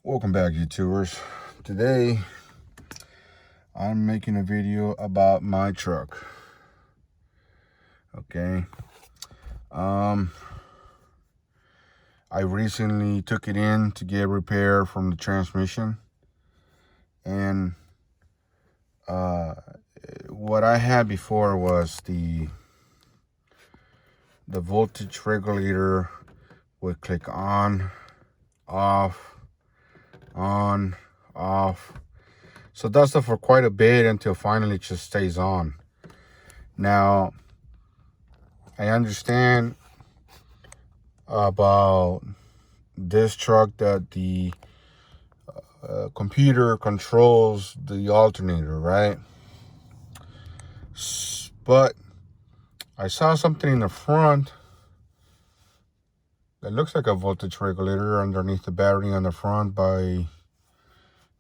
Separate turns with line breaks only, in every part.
Welcome back, YouTubers. Today I'm making a video about my truck. Okay. I recently took it in to get repair from the transmission, and what I had before was the voltage regulator would click on, off, on, off. So it does that for quite a bit until finally it just stays on. Now, I understand about this truck that the computer controls the alternator, right? But I saw something in the front that looks like a voltage regulator underneath the battery on the front by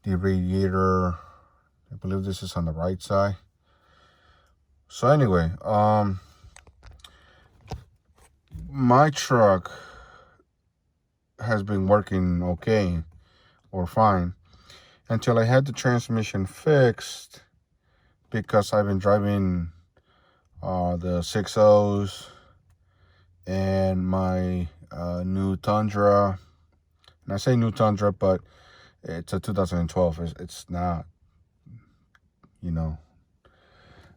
the radiator. I believe this is on the right side. So anyway, my truck has been working okay or fine until I had the transmission fixed, because I've been driving the 6.0s and my new Tundra. And I say new Tundra, but it's a 2012. It's not,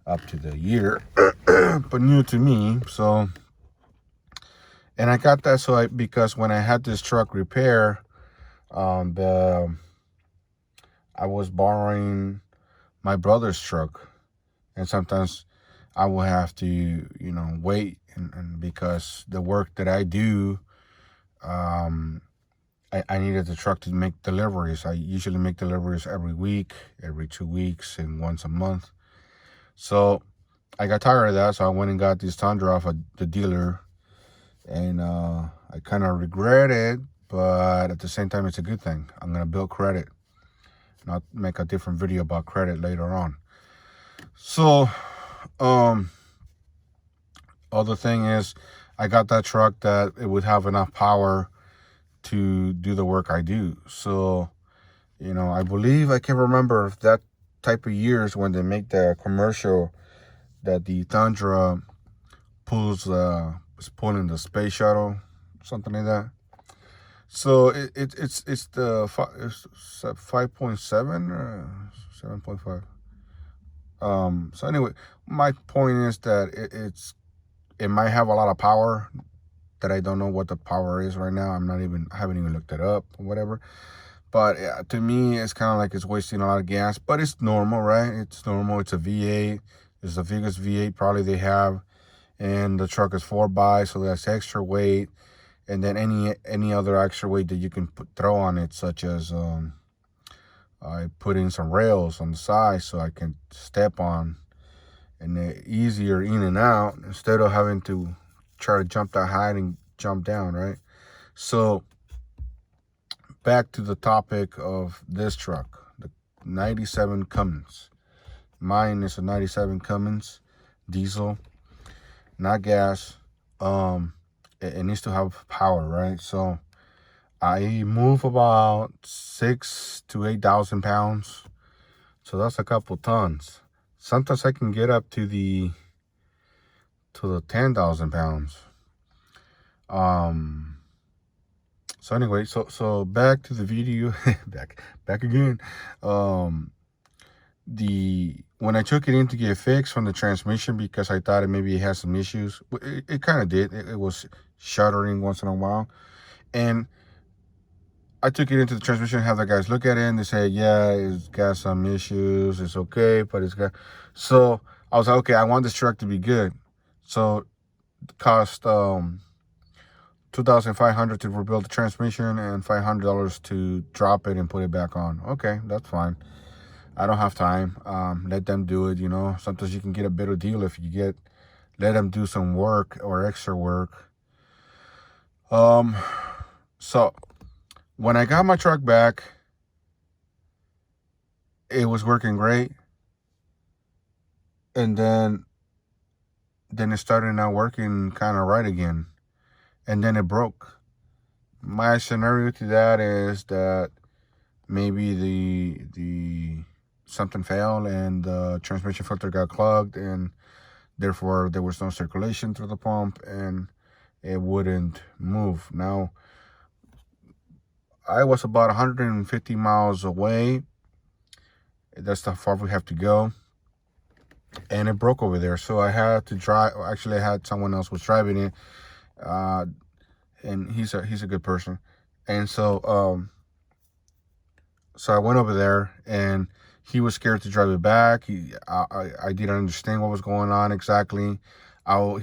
up to the year, but new to me. So, and I got that because when I had this truck repair, I was borrowing my brother's truck, and sometimes I will have to, wait, and because the work that I do, I needed the truck to make deliveries. I usually make deliveries every week, every 2 weeks, and once a month. So I got tired of that, so I went and got this Tundra off of the dealer, and I kind of regret it, but at the same time, it's a good thing. I'm gonna build credit, and I'll make a different video about credit later on. So, other thing is, I got that truck that it would have enough power to do the work I do. So, I believe, I can remember that type of years when they make the commercial that the Tundra is pulling the space shuttle, something like that. So it's the 5.7 or 7.5. So anyway, my point is that it might have a lot of power that I don't know what the power is right now. I haven't even looked it up or whatever. But yeah, to me, it's kind of like it's wasting a lot of gas. But it's normal, right? It's normal. It's a V8. It's the biggest V8 probably they have, and the truck is 4x, so that's extra weight. And then any other extra weight that you can throw on it, such as I put in some rails on the side so I can step on, and they're easier in and out instead of having to try to jump that high and jump down, right? So back to the topic of this truck, the 97 Cummins. Mine is a 97 Cummins diesel, not gas. It needs to have power, right? So I move about 6,000 to 8,000 pounds. So that's a couple tons. Sometimes I can get up to the 10,000 pounds. So anyway, so back to the video, back again. When I took it in to get fixed from the transmission, because I thought maybe it had some issues, it kind of did. It was shuddering once in a while, and I took it into the transmission, have the guys look at it, and they say, yeah, it's got some issues, it's okay, but it's got. So I was like, okay, I want this truck to be good. So it cost $2,500 to rebuild the transmission and $500 to drop it and put it back on. Okay, that's fine. I don't have time. Let them do it. Sometimes you can get a better deal if you let them do some work or extra work. So when I got my truck back, it was working great, and then it started not working kind of right again, and then it broke. My scenario to that is that maybe the something failed and the transmission filter got clogged, and therefore there was no circulation through the pump and it wouldn't move. Now, I was about 150 miles away. That's how far we have to go. And it broke over there. So I had to drive. Actually, I had someone else was driving it. And he's a good person. And so I went over there, and he was scared to drive it back. I didn't understand what was going on exactly.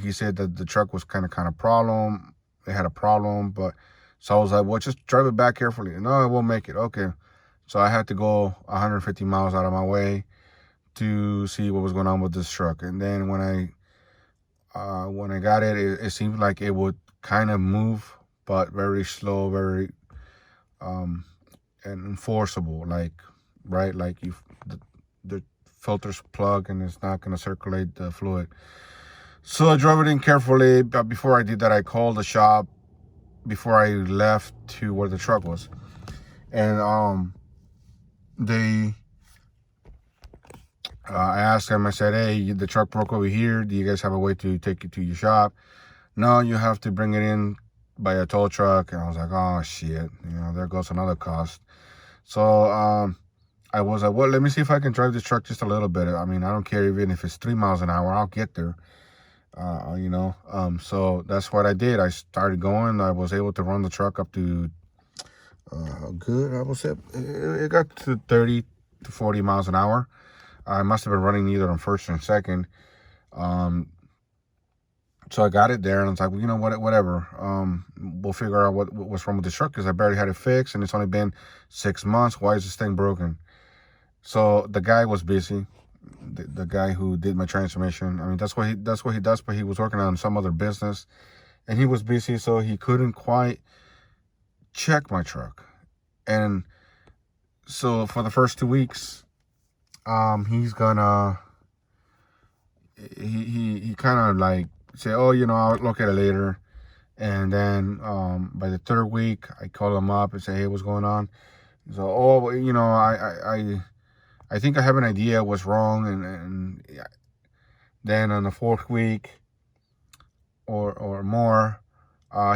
He said that the truck was kind of problem. It had a problem, but so I was like, well, just drive it back carefully. No, it won't make it. Okay. So I had to go 150 miles out of my way to see what was going on with this truck. And then when I got it, it seemed like it would kind of move, but very slow, very and enforceable, like, right, like the filter's plug and it's not going to circulate the fluid. So I drove it in carefully, but before I did that, I called the shop before I left to where the truck was. And I asked them, I said, hey, the truck broke over here. Do you guys have a way to take it to your shop? No, you have to bring it in by a tow truck. And I was like, oh, shit. There goes another cost. So I was like, well, let me see if I can drive this truck just a little bit. I mean, I don't care even if it's 3 miles an hour. I'll get there. So that's what I did. I started going. I was able to run the truck up to good. I would say it got to 30 to 40 miles an hour. I must have been running either on first and second. So I got it there, and I was like, well, you know what, whatever. We'll figure out what's wrong with the truck, because I barely had it fixed, and it's only been 6 months. Why is this thing broken? So the guy was busy. The guy who did my transmission. I mean, that's what he does. But he was working on some other business, and he was busy, so he couldn't quite check my truck. And so for the first 2 weeks, he's gonna he kind of like say, oh, I'll look at it later. And then by the third week, I call him up and say, hey, what's going on? So, oh, I think I have an idea what's wrong. And then on the fourth week or more,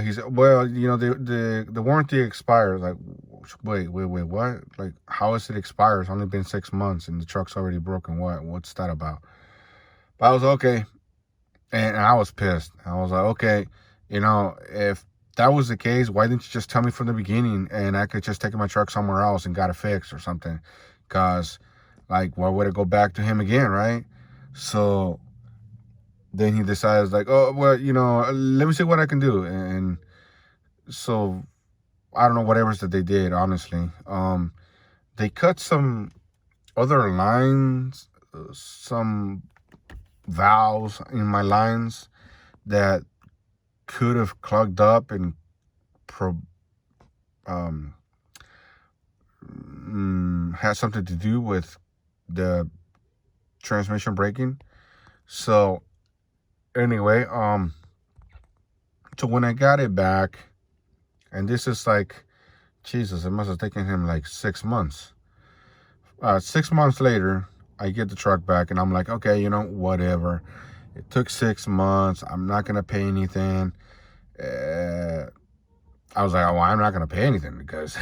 he said, well, the warranty expires. Like, wait, what? Like, how is it expires? It's only been 6 months and the truck's already broken. What's that about? But I was okay. And I was pissed. I was like, okay, if that was the case, why didn't you just tell me from the beginning, and I could just take my truck somewhere else and got it fixed or something? Because, like, why would it go back to him again, right? So then he decides, like, oh, well, let me see what I can do. And so I don't know whatever that they did, honestly. They cut some other lines, some valves in my lines that could have clogged up and had something to do with the transmission braking. So anyway, so when I got it back, and this is like, Jesus, it must have taken him like 6 months. 6 months later, I get the truck back, and I'm like, okay, whatever. It took 6 months. I'm not going to pay anything. I was like, oh, well, I'm not going to pay anything, because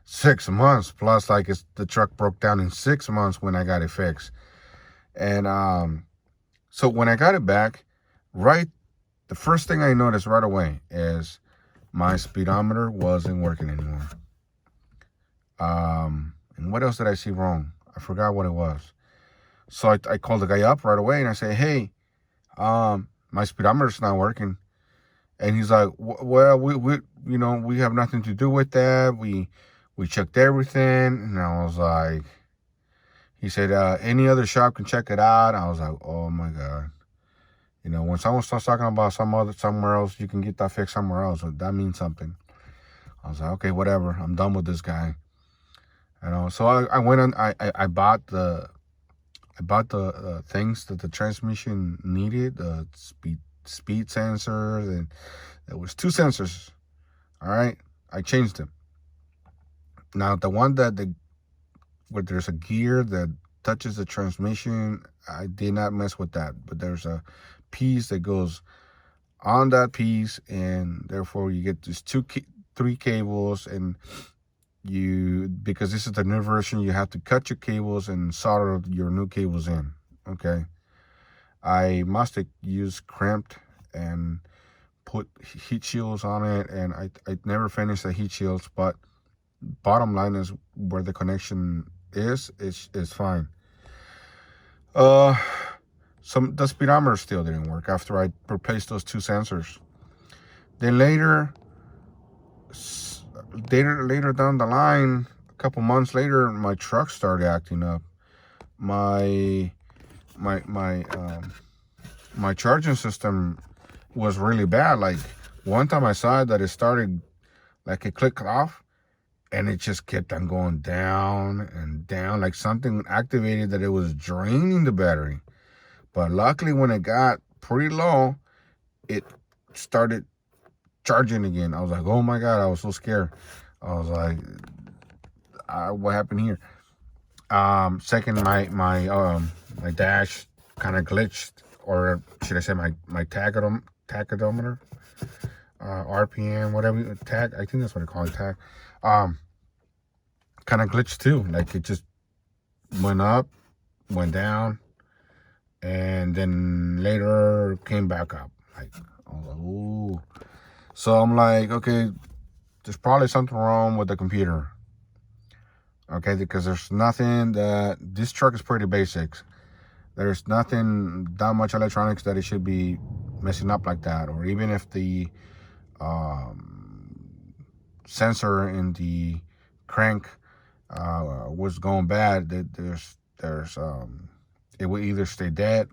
6 months plus, like, the truck broke down in 6 months when I got it fixed. And so when I got it back, the first thing I noticed right away is my speedometer wasn't working anymore. And what else did I see wrong? I forgot what it was. So I called the guy up right away, and I say, hey, my speedometer's not working. And he's like, well, we have nothing to do with that. We checked everything. And I was like, he said, any other shop can check it out. I was like, oh my God. When someone starts talking about somewhere else, you can get that fixed somewhere else. That means something. I was like, okay, whatever. I'm done with this guy. So I went on. I bought the things that the transmission needed, the speed sensors, and there was 2 sensors. All right, I changed them. Now the one that where there's a gear that touches the transmission. I did not mess with that, but there's a piece that goes on that piece, and therefore you get just three cables, and because this is the new version, you have to cut your cables and solder your new cables in. Okay, I must have used crimped and put heat shields on it, and I never finished the heat shields, but bottom line is where the connection is fine. The speedometer still didn't work after I replaced those two sensors. Then later down the line, a couple months later, my truck started acting up. My charging system was really bad. Like one time I saw that it started, like it clicked off, and it just kept on going down and down, like something activated that it was draining the battery. But luckily, when it got pretty low, it started charging again. I was like, oh my God, I was so scared. I was like, what happened here? Second, my dash kind of glitched, or should I say my tachometer, RPM, whatever, tag, I think that's what I call it, tag, kind of glitched too. Like it just went up, went down, and then later came back up. Like, I was like, ooh. So I'm like, okay, there's probably something wrong with the computer. Okay, because there's nothing this truck is pretty basic. There's nothing, that much electronics that it should be messing up like that. Or even if the sensor in the crank was going bad, there's it would either stay dead,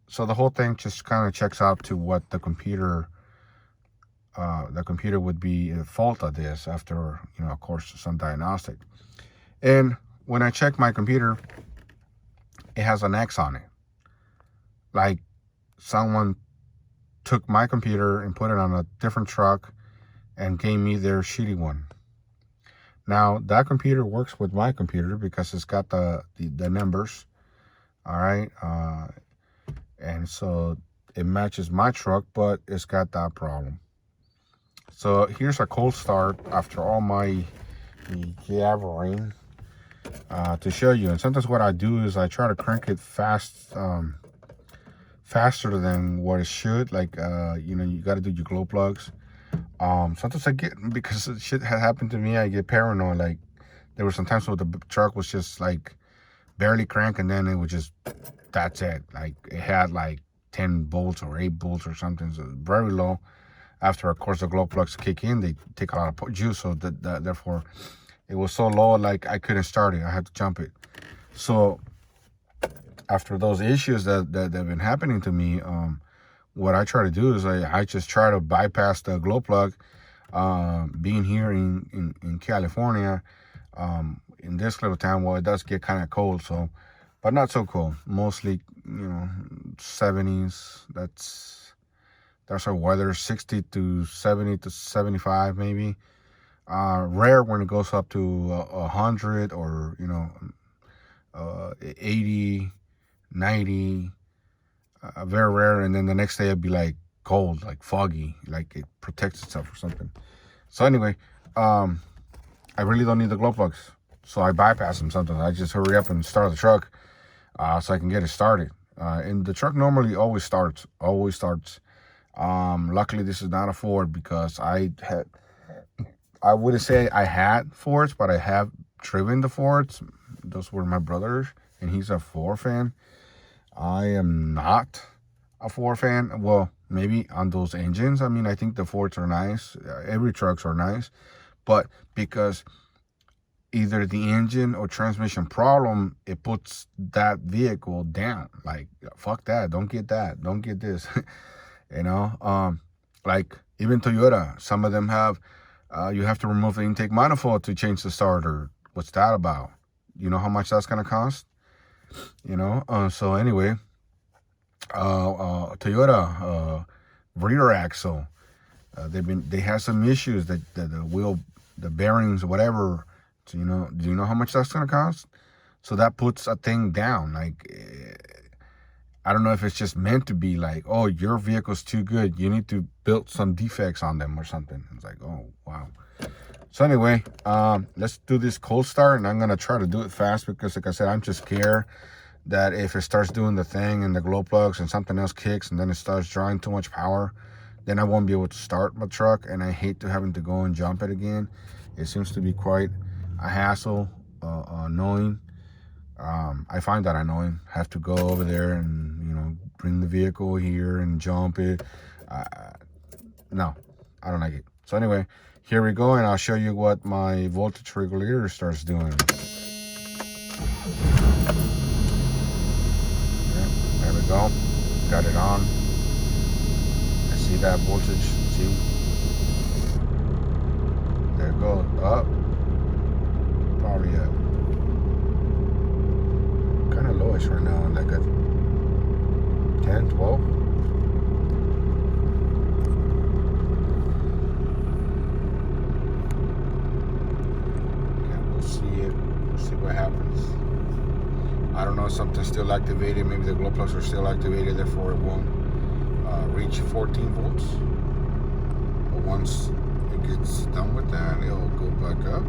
so the whole thing just kind of checks out to what the computer would be at fault of this after, of course, some diagnostic. And when I check my computer, it has an X on it. Like someone took my computer and put it on a different truck and gave me their shitty one. Now, that computer works with my computer because it's got the numbers, all right? And so it matches my truck, but it's got that problem. So here's a cold start after all my yabbering to show you. And sometimes what I do is I try to crank it faster than what it should. Like, you got to do your glow plugs. Sometimes I get, because shit had happened to me, I get paranoid. Like there were some times where the truck was just like barely crank, and then it was just, that's it. Like it had like 10 volts or 8 volts or something, so very low. After, of course, the glow plugs kick in, they take a lot of juice, so therefore it was so low, like I couldn't start it. I had to jump it. So after those issues that have been happening to me, what I try to do is I just try to bypass the glow plug. Being here in California, in this little town, well, it does get kind of cold, so, but not so cold. Mostly, 70s. That's our weather. 60 to 70 to 75 maybe. Rare when it goes up to 100 or 80, 90. Very rare, and then the next day it'd be like cold, like foggy, like it protects itself or something. So anyway, I really don't need the glow plugs, so I bypass them sometimes. I just hurry up and start the truck so I can get it started. And the truck normally always starts. Luckily, this is not a Ford, because I wouldn't say I had Fords, but I have driven the Fords. Those were my brothers, and he's a Ford fan. I am not a Ford fan. Well, maybe on those engines. I mean, I think the Fords are nice. Every trucks are nice. But because either the engine or transmission problem, it puts that vehicle down. Like, fuck that. Don't get that. Don't get this. Like even Toyota, some of them have, you have to remove the intake manifold to change the starter. What's that about? You know how much that's going to cost? So anyway, Toyota, rear axle, they had some issues that the wheel, the bearings, whatever, So, do you know how much that's going to cost? So that puts a thing down. Like, I don't know if it's just meant to be like, oh, your vehicle's too good. You need to build some defects on them or something. It's like, oh, wow. So anyway, let's do this cold start, and I'm going to try to do it fast because, like I said, I'm just scared that if it starts doing the thing and the glow plugs and something else kicks and then it starts drawing too much power, then I won't be able to start my truck, and I hate to having to go and jump it again. It seems to be quite a hassle, annoying. I find that annoying. Have to go over there and, bring the vehicle here and jump it. No, I don't like it. So anyway, here we go, and I'll show you what my voltage regulator starts doing. Yeah, there we go. Got it on. I see that voltage. See? There it goes. Up. Probably kind of lowish right now, like a 10, 12. Okay, we'll see it. We'll see what happens. I don't know if something's still activated. Maybe the glow plugs are still activated, therefore it won't reach 14 volts. But once it gets done with that, it'll go back up.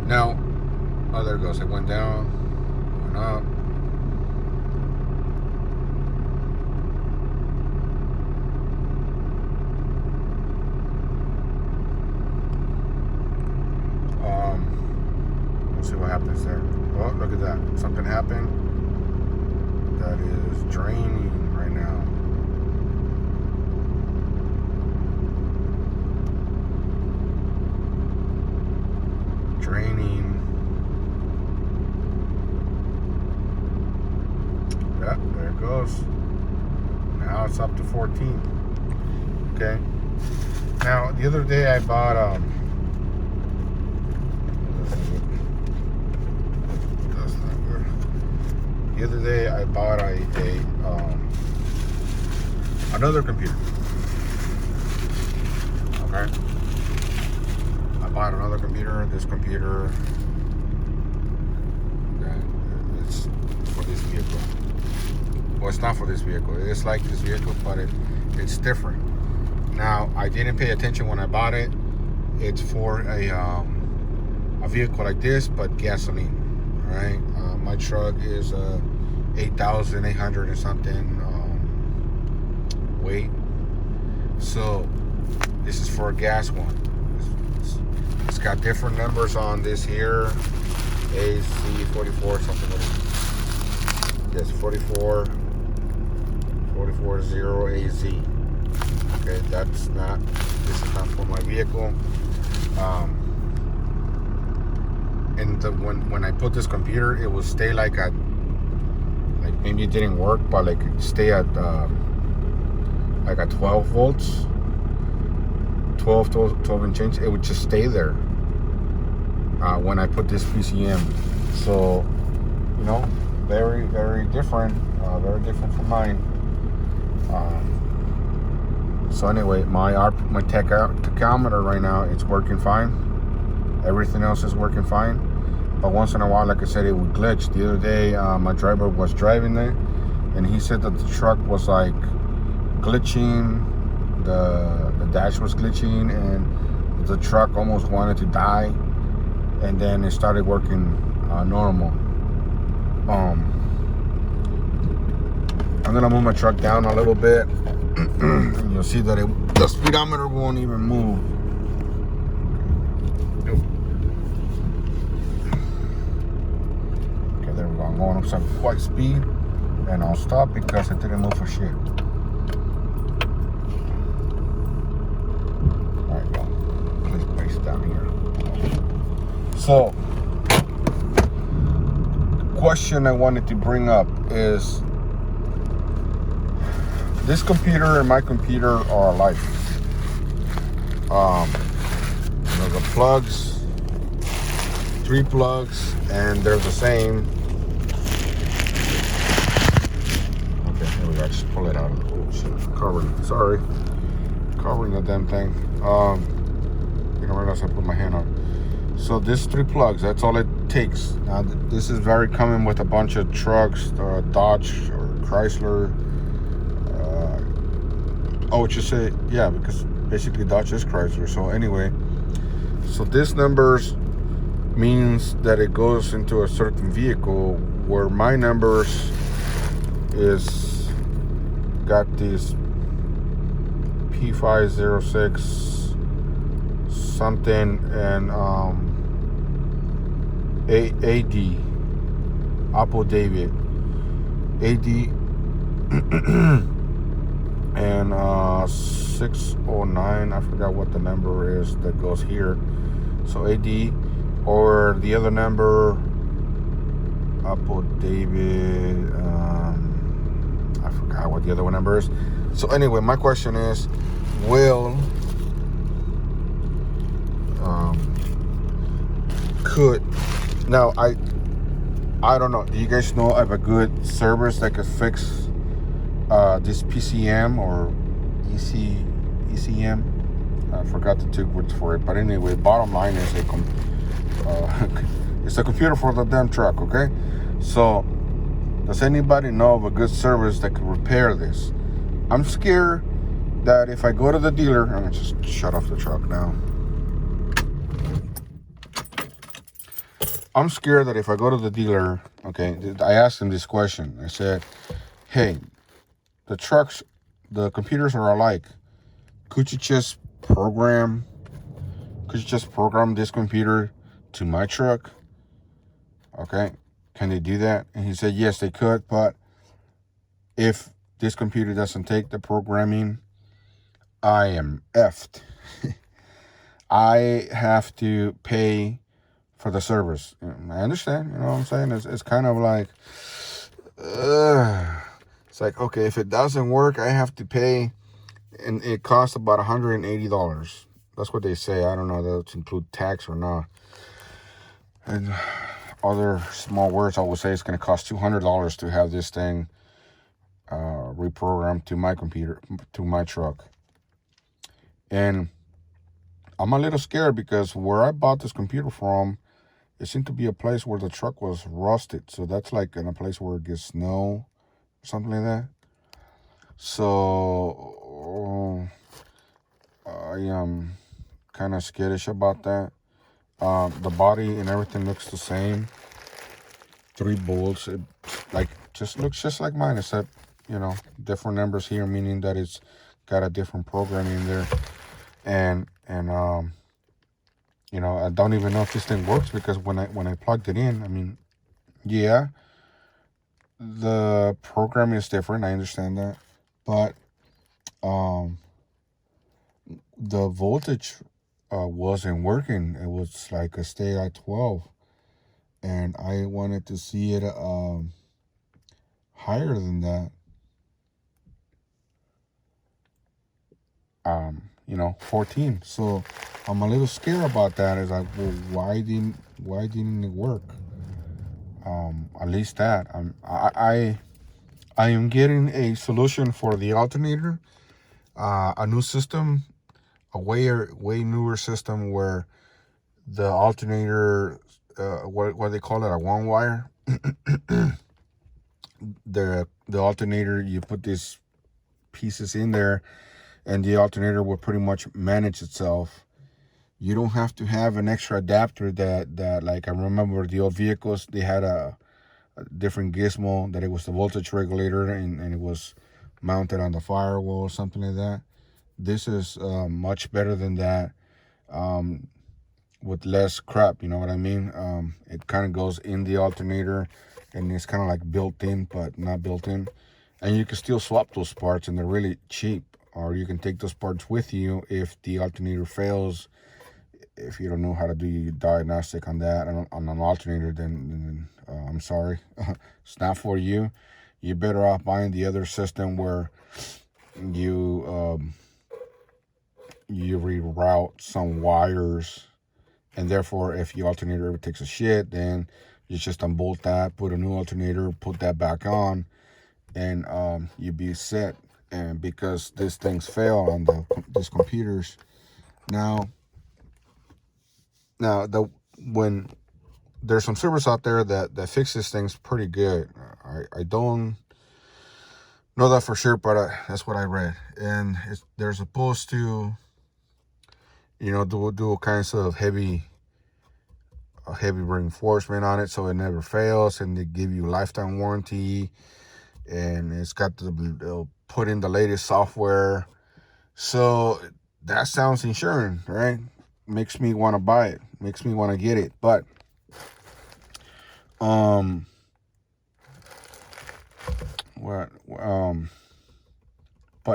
Now, oh, there it goes. It went down, went up. We'll see what happens there. Oh, look at that. Something happened. That is draining right now. Draining. Yeah, there it goes. Now it's up to 14. Okay. Now, the other day I bought the other day I bought another computer. Okay. I bought another computer. This computer, it's for this vehicle. Well, it's not for this vehicle. It's like this vehicle, but it's different. Now, I didn't pay attention when I bought it. It's for a vehicle like this, but gasoline. All right. My truck is 8,800 and something weight. So this is for a gas one. It's got different numbers on this here. AC44 something like that. Yes, 440AZ. Okay, this is not for my vehicle. And when I put this computer, it will stay like maybe it didn't work, but like stay at like at 12 volts, 12 and change. It would just stay there when I put this PCM. So, very, very different, from mine. So anyway, my tachometer right now, it's working fine. Everything else is working fine. But once in a while, like I said, it would glitch. The other day, my driver was driving there, and he said that the truck was like glitching, the dash was glitching, and the truck almost wanted to die, and then it started working normal. I'm gonna move my truck down a little bit, and you'll see that the speedometer won't even move. There we go. I'm going up some quite speed, and I'll stop because it didn't move for shit. There we go. Please place it down here. So, the question I wanted to bring up is, this computer and my computer are alike. The plugs, 3 plugs, and they're the same. I just pull it out of the covering. Sorry, covering the damn thing. Didn't realize I put my hand on. So this 3 plugs, that's all it takes. Now this is very common with a bunch of trucks, Dodge or Chrysler. Oh, what you say? Yeah, because basically Dodge is Chrysler. So anyway, so this numbers means that it goes into a certain vehicle, where my numbers is got this P506 something and AD Apple David AD and 609, I forgot what the number is that goes here. So AD, or the other number, Apple David, I forgot what the other one number is. So anyway, my question is, will could now I don't know, do you guys know of a good service that could fix this PCM or ECM? I forgot the 2 words for it, but anyway, bottom line is it's a computer for the damn truck. Okay, so does anybody know of a good service that could repair this? I'm scared that if I go to the dealer, I'm gonna just shut off the truck now. I'm scared that if I go to the dealer, okay, I asked him this question. I said, hey, the computers are alike. Could you just program this computer to my truck? Okay, can they do that? And he said, yes, they could, but if this computer doesn't take the programming, I am effed. I have to pay for the service. I understand, you know what I'm saying? It's kind of like, it's like, okay, if it doesn't work, I have to pay, and it costs about $180. That's what they say. I don't know if that include tax or not. And other small words, I would say it's going to cost $200 to have this thing reprogrammed to my computer, to my truck. And I'm a little scared because where I bought this computer from, it seemed to be a place where the truck was rusted. So that's like in a place where it gets snow or something like that. So I am kind of skittish about that. The body and everything looks the same. 3 bolts. It just looks just like mine, except, different numbers here, meaning that it's got a different programming there. And I don't even know if this thing works, because when I plugged it in, I mean, yeah, the program is different. I understand that, but the voltage wasn't working. It was like a stay at 12, and I wanted to see it higher than that. 14. So I'm a little scared about that. It's like, well, why didn't it work? At least that I am getting a solution for the alternator, a new system, a way newer system where the alternator, what they call it, a one wire. the alternator, you put these pieces in there, and the alternator will pretty much manage itself. You don't have to have an extra adapter that like, I remember the old vehicles, they had a different gizmo that it was the voltage regulator, and it was mounted on the firewall or something like that. This is much better than that, with less crap, you know what I mean? It kind of goes in the alternator, and it's kind of like built in, but not built in. And you can still swap those parts, and they're really cheap. Or you can take those parts with you if the alternator fails. If you don't know how to do your diagnostic on that, on an alternator, then I'm sorry. It's not for you. You're better off buying the other system where you reroute some wires, and therefore if your alternator ever takes a shit, then you just unbolt that, put a new alternator, put that back on, and you be set. And because these things fail on these computers, now when there's some servers out there that fixes things pretty good. I don't know that for sure, but that's what I read. And they're supposed to, do all kinds of heavy reinforcement on it so it never fails, and they give you lifetime warranty, and it's got they'll put in the latest software. So that sounds insurance, right? Makes me want to buy it, makes me want to get it. But but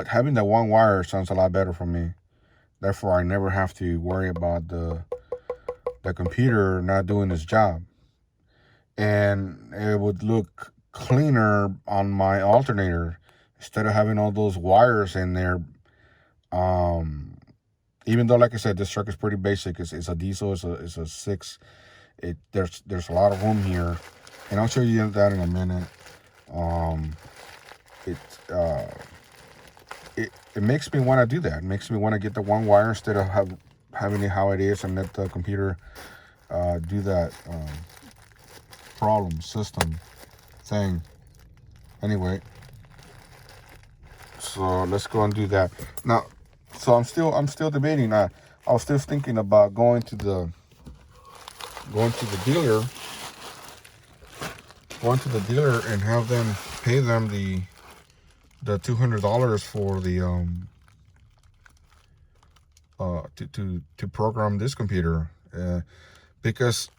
having the one wire sounds a lot better for me. Therefore, I never have to worry about the computer not doing its job. And it would look cleaner on my alternator instead of having all those wires in there. Even though, like I said, this truck is pretty basic. It's a diesel. It's a 6. There's a lot of room here, and I'll show you that in a minute. It makes me want to do that. It makes me want to get the one wire instead of having it how it is and let the computer do that problem system thing. Anyway, so let's go and do that now. So I'm still debating. I was still thinking about going to the dealer and have them pay them the $200 for the to program this computer, because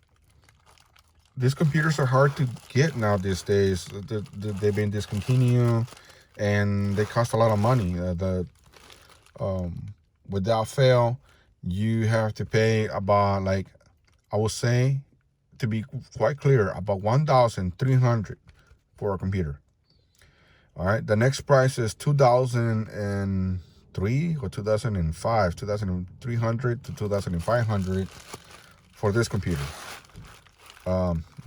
these computers are hard to get now these days. They've been discontinued and they cost a lot of money. Without fail, you have to pay about, like, I would say, to be quite clear, about $1,300 for a computer. All right, the next price is 2003 or 2005, 2,300 to 2,500 for this computer.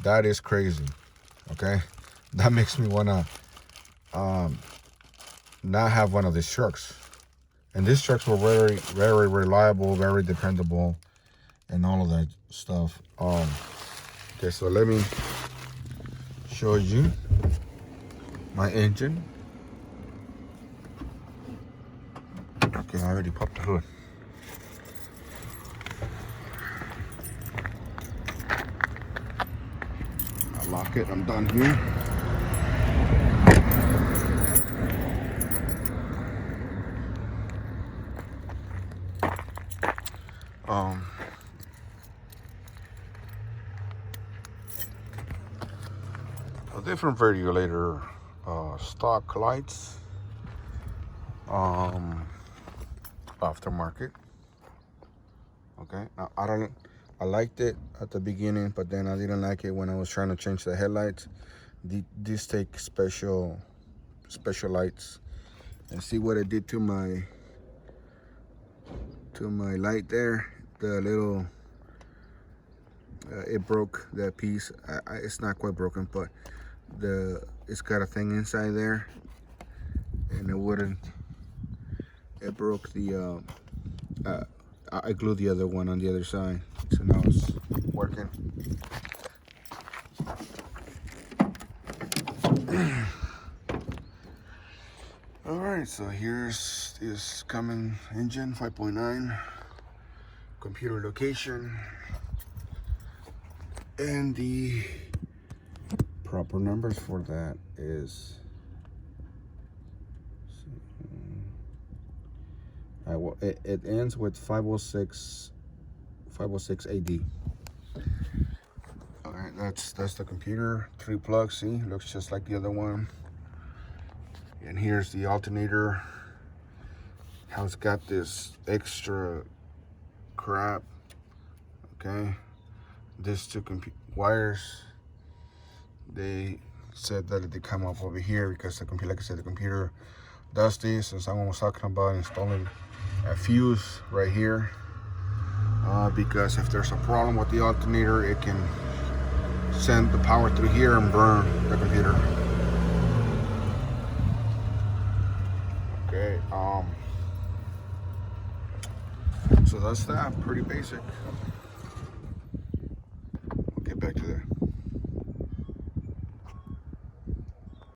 That is crazy. Okay, that makes me wanna not have one of these trucks. And these trucks were very, very reliable, very dependable, and all of that stuff. Okay, so let me show you my engine. Okay, I already popped the hood. I lock it, I'm done here. A different regulator, stock lights, aftermarket. Okay, now I liked it at the beginning, but then I didn't like it when I was trying to change the headlights. These take special lights, and see what it did to my light there. The little it broke that piece. It's not quite broken, but it's got a thing inside there, and it broke the I glued the other one on the other side, so now it's working. All right, so here's this Cummins engine 5.9 computer location, and the proper numbers for that is it ends with 506 AD. All right, that's the computer. 3 plugs. See, looks just like the other one. And here's the alternator. How it's got this extra crap. Okay, these two wires, they said that they come up over here because the computer, like I said, the computer does this. And someone was talking about installing a fuse right here, because if there's a problem with the alternator, it can send the power through here and burn the computer. Okay, so that's that. Pretty basic.